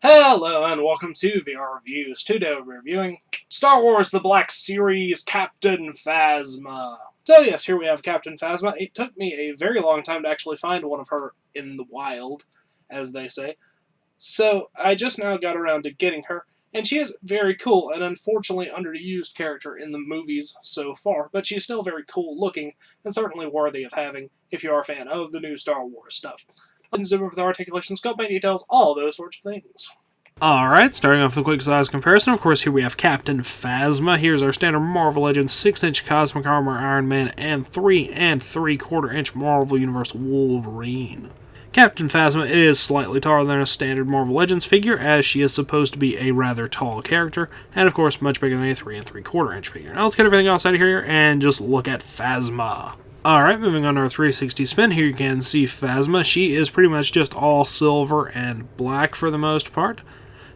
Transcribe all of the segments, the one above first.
Hello and welcome to VR Reviews. Today we're reviewing Star Wars The Black Series Captain Phasma. So yes, here we have Captain Phasma. It took me a very long time to actually find one of her in the wild, as they say. So I just now got around to getting her, and she is very cool and unfortunately underused character in the movies so far, but she's still very cool looking and certainly worthy of having if you are a fan of the new Star Wars stuff. And zoom over the articulation, scope, and details, all those sorts of things. Alright, starting off with a quick size comparison, of course here we have Captain Phasma. Here's our standard Marvel Legends 6-inch Cosmic Armor Iron Man and 3 3/4-inch Marvel Universe Wolverine. Captain Phasma is slightly taller than a standard Marvel Legends figure, as she is supposed to be a rather tall character, and of course much bigger than a 3 3/4-inch figure. Now let's get everything else out of here and just look at Phasma. Alright, moving on to our 360 spin, here you can see Phasma. She is pretty much just all silver and black for the most part.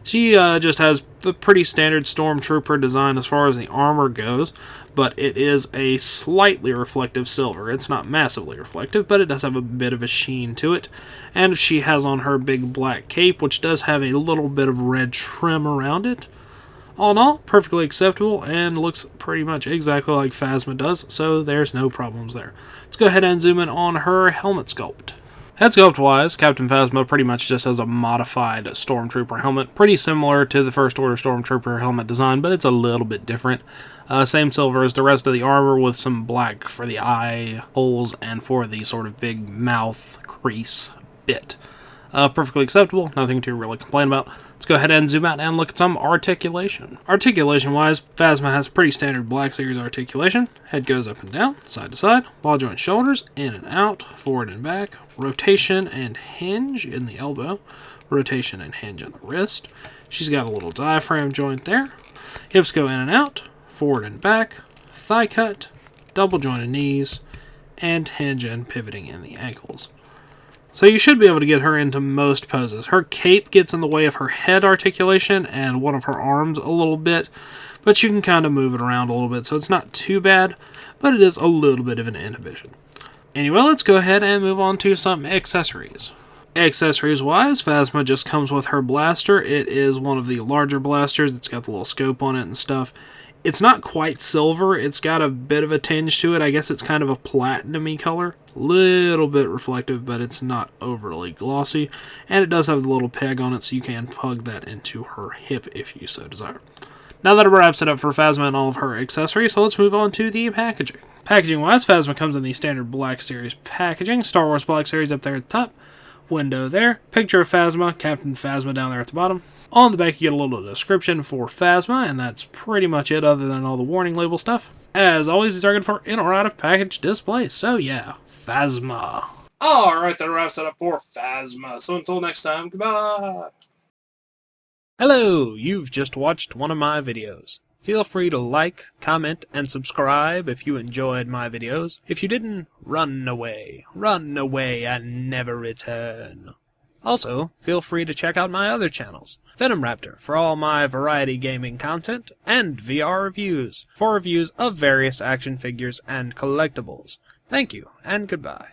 She just has the pretty standard Stormtrooper design as far as the armor goes, but it is a slightly reflective silver. It's not massively reflective, but it does have a bit of a sheen to it. And she has on her big black cape, which does have a little bit of red trim around it. All in all, perfectly acceptable and looks pretty much exactly like Phasma does, so there's no problems there. Let's go ahead and zoom in on her helmet sculpt. Head sculpt wise, Captain Phasma pretty much just has a modified Stormtrooper helmet, pretty similar to the First Order Stormtrooper helmet design, but it's a little bit different. Same silver as the rest of the armor with some black for the eye holes and for the sort of big mouth crease bit. Perfectly acceptable, nothing to really complain about. Let's go ahead and zoom out and look at some articulation. Articulation-wise, Phasma has pretty standard Black Series articulation. Head goes up and down, side to side, ball joint shoulders, in and out, forward and back, rotation and hinge in the elbow, rotation and hinge in the wrist. She's got a little diaphragm joint there. Hips go in and out, forward and back, thigh cut, double jointed knees, and hinge and pivoting in the ankles. So you should be able to get her into most poses. Her cape gets in the way of her head articulation and one of her arms a little bit, but you can kind of move it around a little bit, so it's not too bad, but it is a little bit of an inhibition. Anyway, let's go ahead and move on to some accessories. Accessories-wise, Phasma just comes with her blaster. It is one of the larger blasters. It's got the little scope on it and stuff. It's not quite silver. It's got a bit of a tinge to it. I guess it's kind of a platinum-y color. Little bit reflective, but it's not overly glossy. And it does have the little peg on it, so you can plug that into her hip if you so desire. Now that wraps it up for Phasma and all of her accessories, so let's move on to the packaging. Packaging-wise, Phasma comes in the standard Black Series packaging. Star Wars Black Series up there at the top. Window there. Picture of Phasma. Captain Phasma down there at the bottom. On the back, you get a little description for Phasma, and that's pretty much it other than all the warning label stuff. As always, these are good for in or out of package displays. So yeah, Phasma. Alright, that wraps it up for Phasma. So until next time, goodbye. Hello, you've just watched one of my videos. Feel free to like, comment, and subscribe if you enjoyed my videos. If you didn't, run away and never return. Also, feel free to check out my other channels, Venom Raptor for all my variety gaming content, and VR Reviews for reviews of various action figures and collectibles. Thank you, and goodbye.